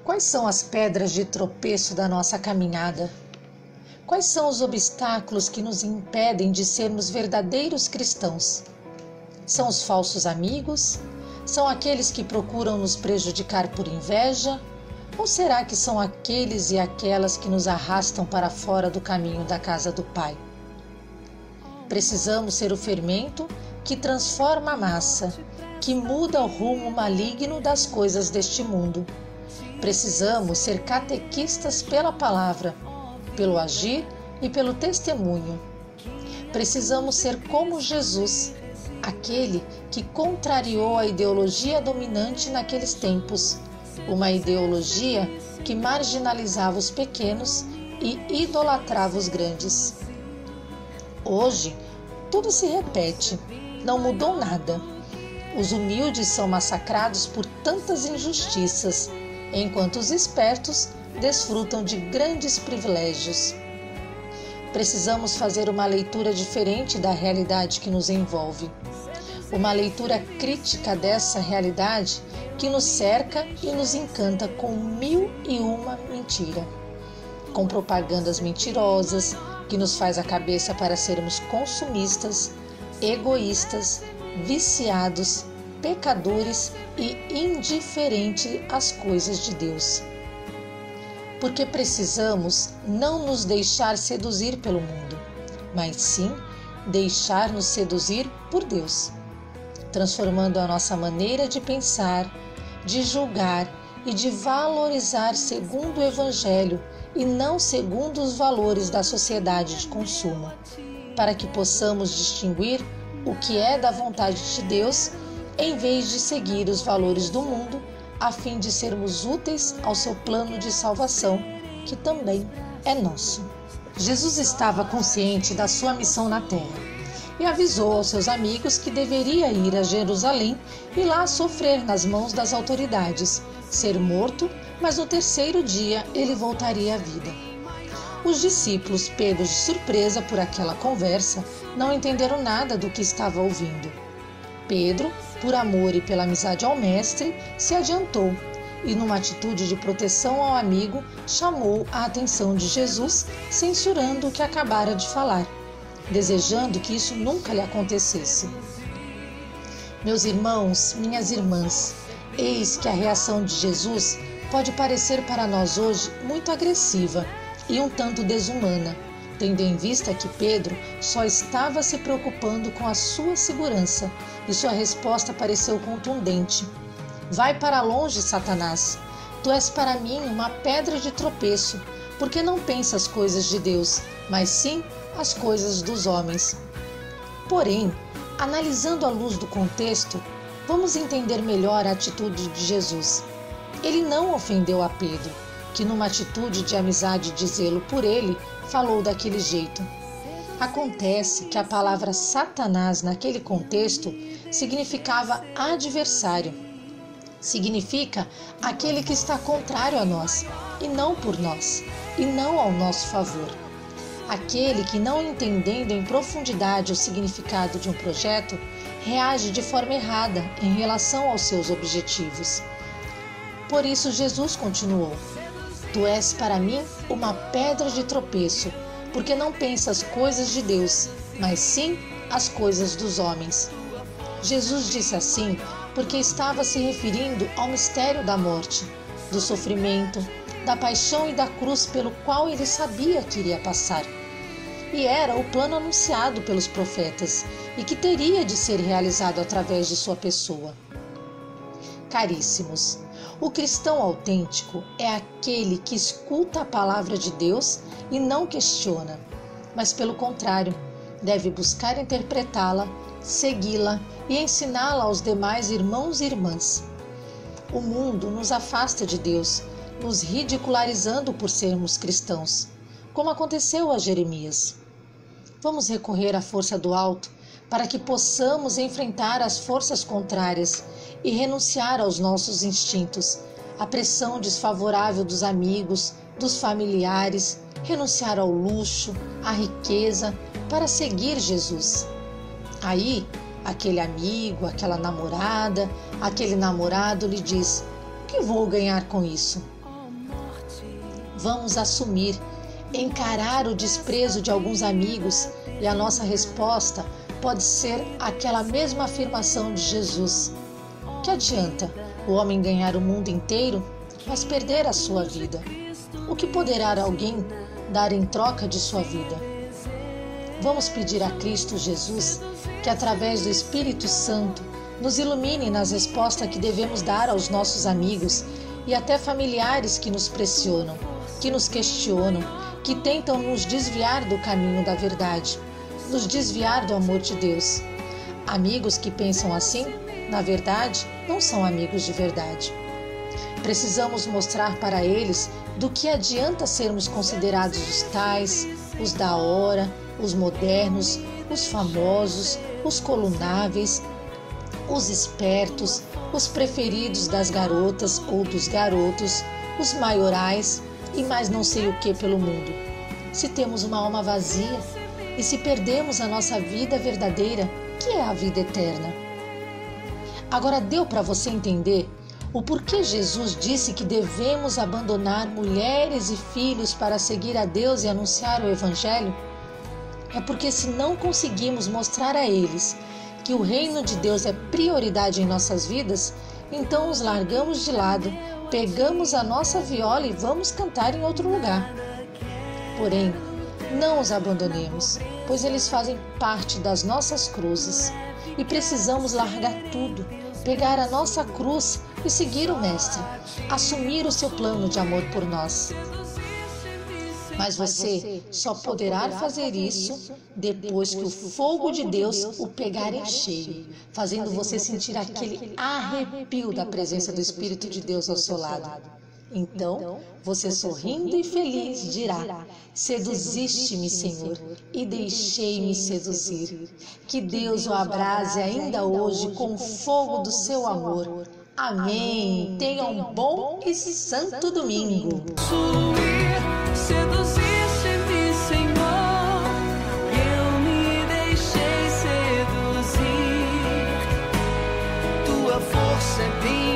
Quais são as pedras de tropeço da nossa caminhada? Quais são os obstáculos que nos impedem de sermos verdadeiros cristãos? São os falsos amigos? São aqueles que procuram nos prejudicar por inveja? Ou será que são aqueles e aquelas que nos arrastam para fora do caminho da casa do Pai? Precisamos ser o fermento que transforma a massa, que muda o rumo maligno das coisas deste mundo. Precisamos ser catequistas pela palavra, pelo agir e pelo testemunho. Precisamos ser como Jesus, aquele que contrariou a ideologia dominante naqueles tempos, uma ideologia que marginalizava os pequenos e idolatrava os grandes. Hoje, tudo se repete, não mudou nada. Os humildes são massacrados por tantas injustiças, enquanto os espertos desfrutam de grandes privilégios. Precisamos fazer uma leitura diferente da realidade que nos envolve. Uma leitura crítica dessa realidade que nos cerca e nos encanta com 1001 mentira. Com propagandas mentirosas que nos faz a cabeça para sermos consumistas, egoístas, viciados, pecadores e indiferentes às coisas de Deus. Porque precisamos não nos deixar seduzir pelo mundo, mas sim deixar-nos seduzir por Deus, transformando a nossa maneira de pensar, de julgar e de valorizar segundo o Evangelho e não segundo os valores da sociedade de consumo, para que possamos distinguir o que é da vontade de Deus em vez de seguir os valores do mundo, a fim de sermos úteis ao seu plano de salvação, que também é nosso. Jesus estava consciente da sua missão na terra e avisou aos seus amigos que deveria ir a Jerusalém e lá sofrer nas mãos das autoridades, ser morto, mas no terceiro dia ele voltaria à vida. Os discípulos, pegos de surpresa por aquela conversa, não entenderam nada do que estava ouvindo. Pedro, por amor e pela amizade ao mestre, se adiantou e, numa atitude de proteção ao amigo, chamou a atenção de Jesus, censurando o que acabara de falar, desejando que isso nunca lhe acontecesse. Meus irmãos, minhas irmãs, eis que a reação de Jesus pode parecer para nós hoje muito agressiva e um tanto desumana, tendo em vista que Pedro só estava se preocupando com a sua segurança e sua resposta pareceu contundente. Vai para longe, Satanás. Tu és para mim uma pedra de tropeço, porque não pensas coisas de Deus, mas sim as coisas dos homens. Porém, analisando à luz do contexto, vamos entender melhor a atitude de Jesus. Ele não ofendeu a Pedro, que numa atitude de amizade e de zelo por ele, falou daquele jeito. Acontece que a palavra Satanás naquele contexto significava adversário. Significa aquele que está contrário a nós, e não por nós, e não ao nosso favor. Aquele que, não entendendo em profundidade o significado de um projeto, reage de forma errada em relação aos seus objetivos. Por isso Jesus continuou: Tu és para mim uma pedra de tropeço, porque não pensas coisas de Deus, mas sim as coisas dos homens. Jesus disse assim porque estava se referindo ao mistério da morte, do sofrimento, da paixão e da cruz pelo qual ele sabia que iria passar. E era o plano anunciado pelos profetas e que teria de ser realizado através de sua pessoa. Caríssimos, o cristão autêntico é aquele que escuta a palavra de Deus e não questiona, mas pelo contrário, deve buscar interpretá-la, segui-la e ensiná-la aos demais irmãos e irmãs. O mundo nos afasta de Deus, nos ridicularizando por sermos cristãos, como aconteceu a Jeremias. Vamos recorrer à força do alto para que possamos enfrentar as forças contrárias e renunciar aos nossos instintos, à pressão desfavorável dos amigos, dos familiares, renunciar ao luxo, à riqueza, para seguir Jesus. Aí, aquele amigo, aquela namorada, aquele namorado lhe diz: o que vou ganhar com isso? Vamos assumir, encarar o desprezo de alguns amigos e a nossa resposta pode ser aquela mesma afirmação de Jesus. Que adianta o homem ganhar o mundo inteiro, mas perder a sua vida? O que poderá alguém dar em troca de sua vida? Vamos pedir a Cristo Jesus que, através do Espírito Santo, nos ilumine nas respostas que devemos dar aos nossos amigos e até familiares que nos pressionam, que nos questionam, que tentam nos desviar do caminho da verdade, nos desviar do amor de Deus. Amigos que pensam assim, na verdade, não são amigos de verdade. Precisamos mostrar para eles do que adianta sermos considerados os tais, os da hora, os modernos, os famosos, os colunáveis, os espertos, os preferidos das garotas ou dos garotos, os maiorais e mais não sei o que pelo mundo. Se temos uma alma vazia e se perdemos a nossa vida verdadeira, que é a vida eterna. Agora deu para você entender o porquê Jesus disse que devemos abandonar mulheres e filhos para seguir a Deus e anunciar o Evangelho? É porque se não conseguimos mostrar a eles que o reino de Deus é prioridade em nossas vidas, então os largamos de lado, pegamos a nossa viola e vamos cantar em outro lugar. Porém, não os abandonemos, pois eles fazem parte das nossas cruzes e precisamos largar tudo, pegar a nossa cruz e seguir o Mestre, assumir o seu plano de amor por nós. Mas você só poderá fazer isso depois que o fogo de Deus o pegar em cheio, fazendo você sentir aquele arrepio da presença do Espírito de Deus ao seu lado. Então, você sorrindo e feliz dirá: seduziste-me, Senhor, e deixei-me seduzir. Que Deus o abrase ainda hoje com o fogo do seu amor. Amém. Tenha um bom e santo domingo. Seduziste-me, Senhor, eu me deixei seduzir. Tua força é minha.